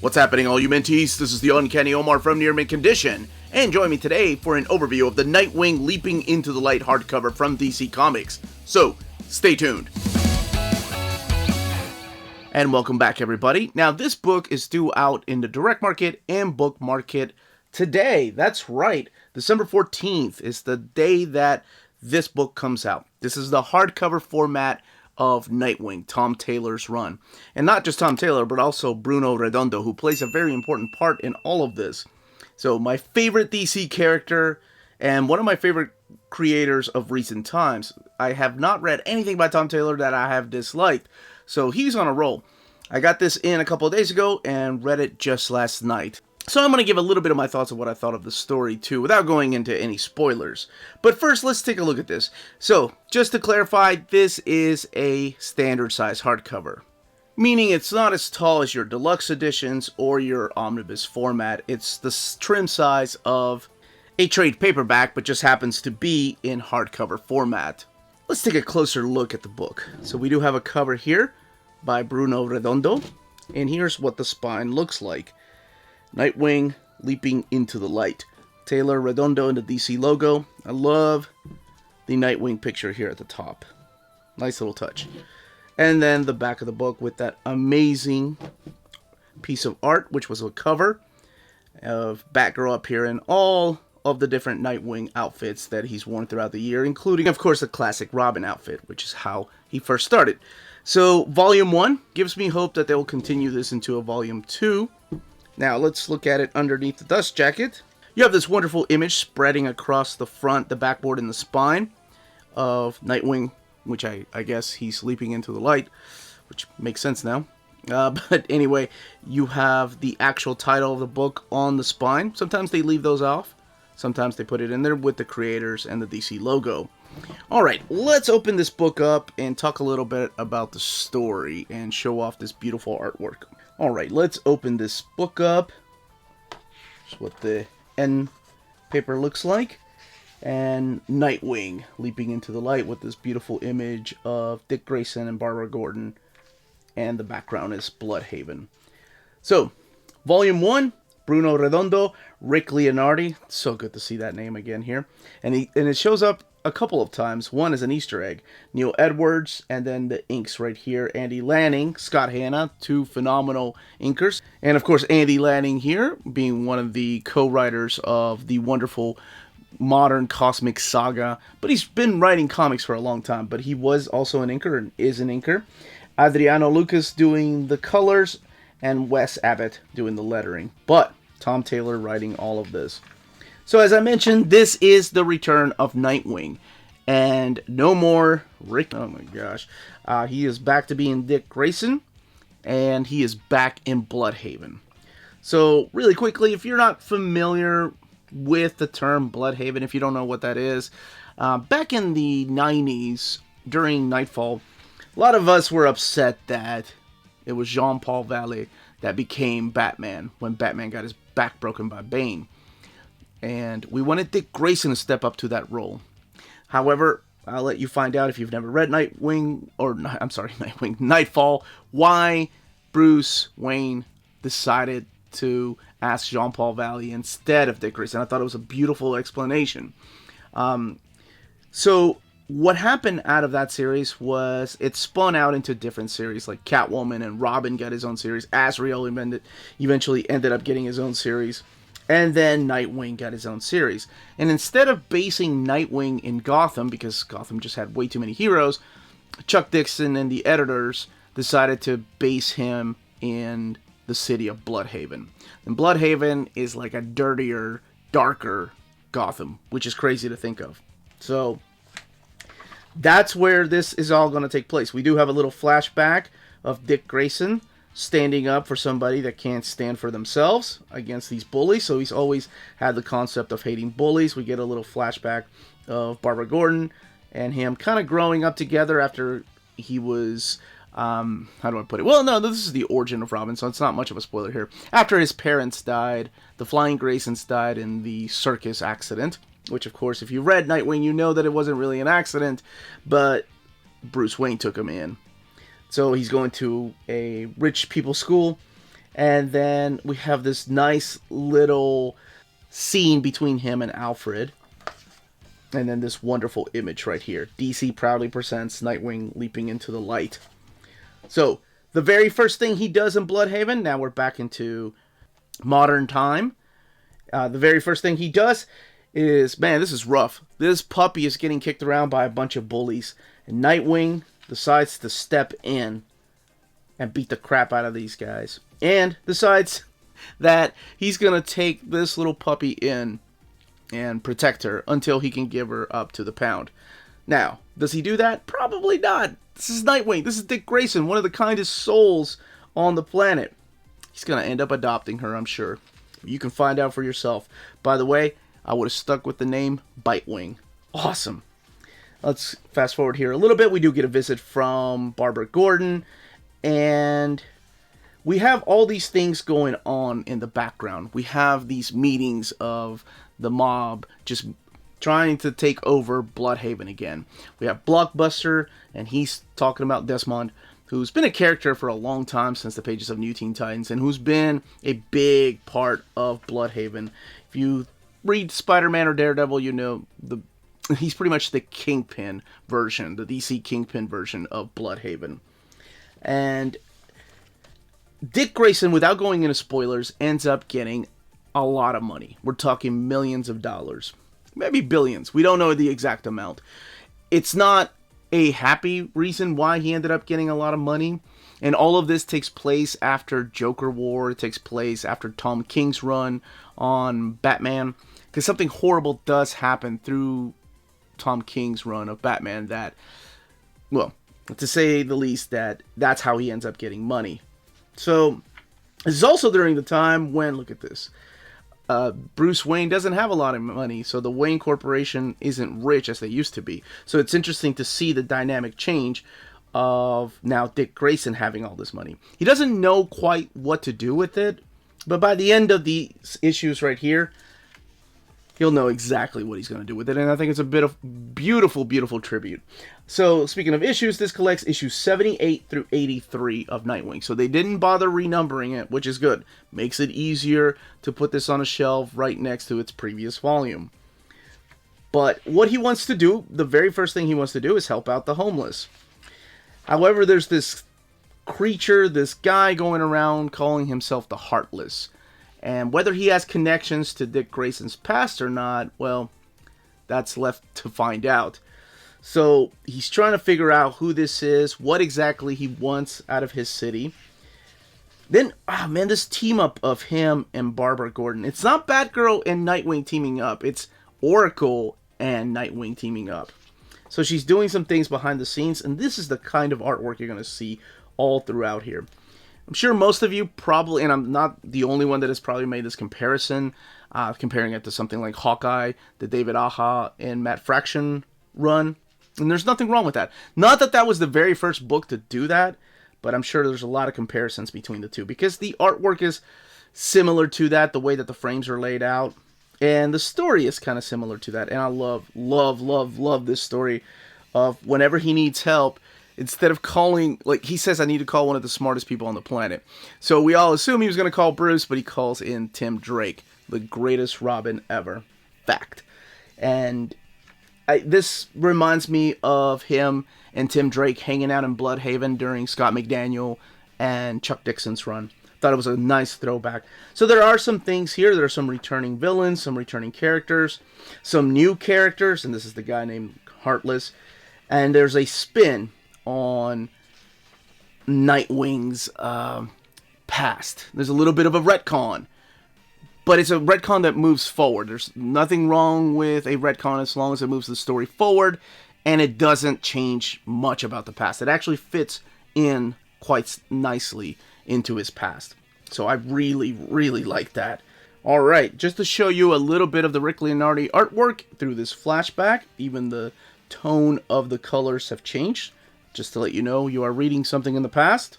What's happening, all you mentees? This is the Uncanny Omar from Near Mint Condition, and join me today for an overview of the Nightwing Leaping into the Light hardcover from DC Comics. So, stay tuned. And welcome back, everybody. Now, this book is due out in the direct market and book market today. That's right. December 14th is the day that this book comes out. This is the hardcover format of Nightwing, Tom Taylor's run. And not just Tom Taylor, but also Bruno Redondo, who plays a very important part in all of this. So my favorite DC character, and one of my favorite creators of recent times. I have not read anything by Tom Taylor that I have disliked, so he's on a roll. I got this in a couple of days ago and read it just last night. So I'm going to give a little bit of my thoughts of what I thought of the story too, without going into any spoilers. But first, let's take a look at this. So, just to clarify, this is a standard size hardcover. Meaning it's not as tall as your deluxe editions or your omnibus format. It's the trim size of a trade paperback, but just happens to be in hardcover format. Let's take a closer look at the book. So we do have a cover here by Bruno Redondo, and here's what the spine looks like. Nightwing leaping into the light. Taylor, Redondo, and the DC logo. I love the Nightwing picture here at the top. Nice little touch. And then the back of the book with that amazing piece of art, which was a cover of Batgirl up here and all of the different Nightwing outfits that he's worn throughout the year, including, of course, the classic Robin outfit, which is how he first started. So, Volume 1 gives me hope that they will continue this into a Volume 2. Now, let's look at it underneath the dust jacket. You have this wonderful image spreading across the front, the backboard, and the spine of Nightwing, which I guess he's leaping into the light, which makes sense now. But anyway, you have the actual title of the book on the spine. Sometimes they leave those off. Sometimes they put it in there with the creators and the DC logo. Alright, let's open this book up and talk a little bit about the story and show off this beautiful artwork. Alright, let's open this book up. Here's what the end paper looks like. And Nightwing leaping into the light with this beautiful image of Dick Grayson and Barbara Gordon. And the background is Blüdhaven. So, Volume 1, Bruno Redondo, Rick Leonardi. So good to see that name again here. And it shows up a couple of times. One is an Easter egg. Neil Edwards, and then the inks right here. Andy Lanning, Scott Hanna, two phenomenal inkers. And of course, Andy Lanning here, being one of the co-writers of the wonderful modern cosmic saga. But he's been writing comics for a long time. But he was also an inker and is an inker. Adriano Lucas doing the colors, and Wes Abbott doing the lettering. But Tom Taylor writing all of this. So as I mentioned, this is the return of Nightwing. And no more Rick. Oh my gosh. He is back to being Dick Grayson. And he is back in Blüdhaven. So really quickly, if you're not familiar with the term Blüdhaven, if you don't know what that is, back in the 90s, during Nightfall, a lot of us were upset that it was Jean-Paul Valley that became Batman when Batman got his back broken by Bane. And we wanted Dick Grayson to step up to that role. However, I'll let you find out if you've never read Nightfall, why Bruce Wayne decided to ask Jean-Paul Valley instead of Dick Grayson. I thought it was a beautiful explanation. So what happened out of that series was it spun out into different series, like Catwoman and Robin got his own series. Azrael eventually ended up getting his own series. And then Nightwing got his own series. And instead of basing Nightwing in Gotham, because Gotham just had way too many heroes, Chuck Dixon and the editors decided to base him in the city of Blüdhaven. And Blüdhaven is like a dirtier, darker Gotham, which is crazy to think of. So that's where this is all going to take place. We do have a little flashback of Dick Grayson standing up for somebody that can't stand for themselves against these bullies. So he's always had the concept of hating bullies. We get a little flashback of Barbara Gordon and him kind of growing up together after he was, how do I put it? Well, no, this is the origin of Robin, so it's not much of a spoiler here. After his parents died, the Flying Graysons died in the circus accident, which, of course, if you read Nightwing, you know that it wasn't really an accident, but Bruce Wayne took him in. So he's going to a rich people's school, And then we have this nice little scene between him and Alfred. And then this wonderful image right here. DC proudly presents Nightwing leaping into the light. So, the very first thing he does in Blüdhaven, now we're back into modern time. The very first thing he does is, man, this is rough. This puppy is getting kicked around by a bunch of bullies. And Nightwing decides to step in and beat the crap out of these guys. And decides that he's going to take this little puppy in and protect her until he can give her up to the pound. Now, does he do that? Probably not. This is Nightwing. This is Dick Grayson, one of the kindest souls on the planet. He's going to end up adopting her, I'm sure. You can find out for yourself. By the way, I would have stuck with the name Bitewing. Awesome. Let's fast forward here a little bit. We do get a visit from Barbara Gordon, and we have all these things going on in the background. We have these meetings of the mob just trying to take over Blüdhaven again. We have Blockbuster, and he's talking about Desmond, who's been a character for a long time since the pages of New Teen Titans, and who's been a big part of Blüdhaven. If you read Spider-Man or Daredevil, you know he's pretty much the Kingpin version, the DC Kingpin version of Blüdhaven. And Dick Grayson, without going into spoilers, ends up getting a lot of money. We're talking millions of dollars. Maybe billions. We don't know the exact amount. It's not a happy reason why he ended up getting a lot of money. And all of this takes place after Joker War. It takes place after Tom King's run on Batman. Because something horrible does happen through Tom King's run of Batman that, well, to say the least, that's how he ends up getting money. So, this is also during the time when, look at this, Bruce Wayne doesn't have a lot of money, so the Wayne Corporation isn't rich as they used to be. So it's interesting to see the dynamic change of now Dick Grayson having all this money. He doesn't know quite what to do with it, but by the end of these issues right here, he'll know exactly what he's going to do with it, and I think it's a bit of beautiful, beautiful tribute. So, speaking of issues, this collects issues 78 through 83 of Nightwing. So they didn't bother renumbering it, which is good. Makes it easier to put this on a shelf right next to its previous volume. But what he wants to do, the very first thing he wants to do is help out the homeless. However, there's this creature, this guy going around calling himself the Heartless. And whether he has connections to Dick Grayson's past or not, well, that's left to find out. So he's trying to figure out who this is, what exactly he wants out of his city. Then, this team up of him and Barbara Gordon. It's not Batgirl and Nightwing teaming up. It's Oracle and Nightwing teaming up. So she's doing some things behind the scenes, and this is the kind of artwork you're going to see all throughout here. I'm sure most of you probably, and I'm not the only one that has probably made this comparison, comparing it to something like Hawkeye, the David Aja and Matt Fraction run. And there's nothing wrong with that. Not that that was the very first book to do that, but I'm sure there's a lot of comparisons between the two, because the artwork is similar to that, the way that the frames are laid out, and the story is kind of similar to that. And I love this story of whenever he needs help, instead of calling, like he says, I need to call one of the smartest people on the planet. So we all assume he was going to call Bruce, but he calls in Tim Drake, the greatest Robin ever. Fact. And this reminds me of him and Tim Drake hanging out in Blüdhaven during Scott McDaniel and Chuck Dixon's run. Thought it was a nice throwback. So there are some things here. There are some returning villains, some returning characters, some new characters, and this is the guy named Heartless. And there's a spin on Nightwing's past. There's a little bit of a retcon, but it's a retcon that moves forward. There's nothing wrong with a retcon as long as it moves the story forward, and it doesn't change much about the past. It actually fits in quite nicely into his past. So I really, really like that. Alright, just to show you a little bit of the Rick Leonardi artwork through this flashback, even the tone of the colors have changed. Just to let you know, you are reading something in the past.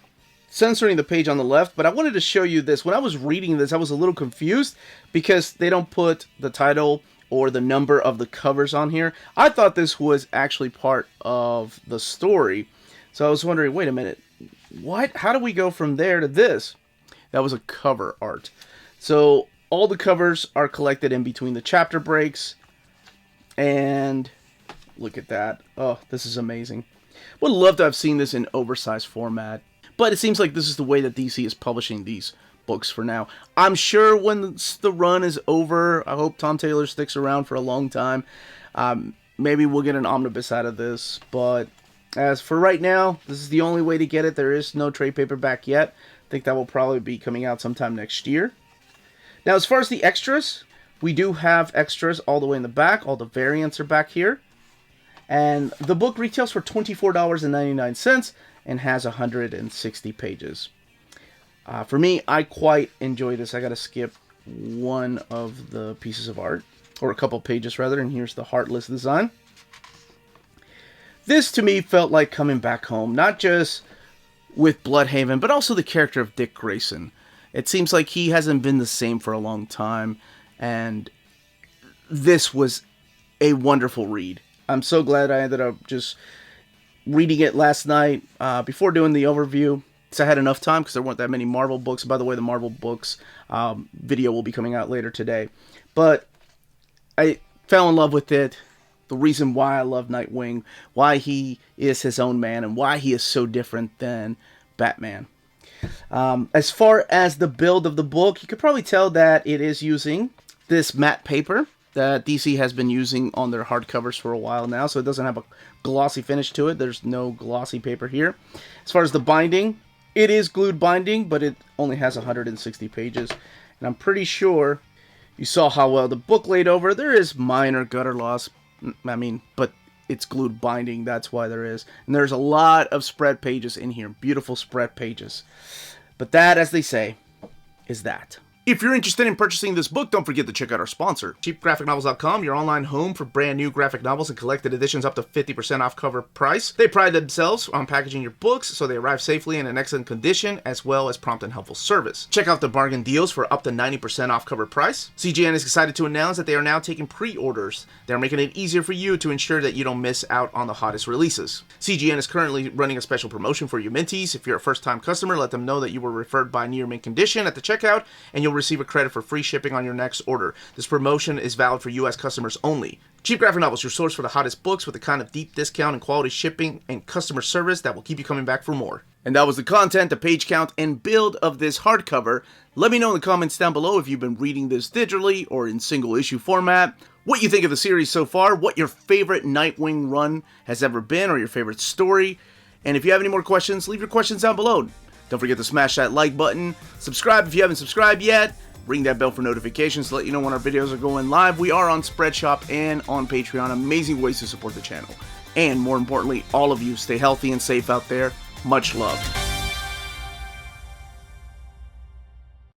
Censoring the page on the left, but I wanted to show you this. When I was reading this, I was a little confused because they don't put the title or the number of the covers on here. I thought this was actually part of the story. So I was wondering, wait a minute, what? How do we go from there to this? That was a cover art. So all the covers are collected in between the chapter breaks. And look at that. Oh, this is amazing. Would love to have seen this in oversized format. But it seems like this is the way that DC is publishing these books for now. I'm sure when the run is over, I hope Tom Taylor sticks around for a long time. Maybe we'll get an omnibus out of this. But as for right now, this is the only way to get it. There is no trade paperback yet. I think that will probably be coming out sometime next year. Now, as far as the extras, we do have extras all the way in the back. All the variants are back here. And the book retails for $24.99 and has 160 pages. For me, I quite enjoy this. I got to skip one of the pieces of art, or a couple pages rather, and here's the heartless design. This to me felt like coming back home, not just with Blüdhaven, but also the character of Dick Grayson. It seems like he hasn't been the same for a long time, and this was a wonderful read. I'm so glad I ended up just reading it last night before doing the overview. So I had enough time because there weren't that many Marvel books. By the way, the Marvel books video will be coming out later today. But I fell in love with it. The reason why I love Nightwing, why he is his own man, and why he is so different than Batman. As far as the build of the book, you could probably tell that it is using this matte paper that DC has been using on their hardcovers for a while now, so it doesn't have a glossy finish to it. There's no glossy paper here. As far as the binding, it is glued binding, but it only has 160 pages, and I'm pretty sure you saw how well the book laid over. There is minor gutter loss, but it's glued binding, that's why there is. And there's a lot of spread pages in here, beautiful spread pages. But that, as they say, is that. If you're interested in purchasing this book, don't forget to check out our sponsor, cheapgraphicnovels.com, your online home for brand new graphic novels and collected editions up to 50% off cover price. They pride themselves on packaging your books so they arrive safely and in excellent condition, as well as prompt and helpful service. Check out the bargain deals for up to 90% off cover price. CGN is excited to announce that they are now taking pre-orders. They're making it easier for you to ensure that you don't miss out on the hottest releases. CGN is currently running a special promotion for you Minties. If you're a first-time customer, let them know that you were referred by Near Mint Condition at the checkout, and you'll receive a credit for free shipping on your next order. This promotion is valid for U.S. customers only. Cheap Graphic Novels, your source for the hottest books with the kind of deep discount and quality shipping and customer service that will keep you coming back for more. And that was the content, the page count, and build of this hardcover. Let me know in the comments down below if you've been reading this digitally or in single issue format, what you think of the series so far, what your favorite Nightwing run has ever been, or your favorite story. And if you have any more questions, leave your questions down below. Don't forget to smash that like button, subscribe if you haven't subscribed yet, ring that bell for notifications to let you know when our videos are going live. We are on Spreadshop and on Patreon. Amazing ways to support the channel. And more importantly, all of you stay healthy and safe out there. Much love.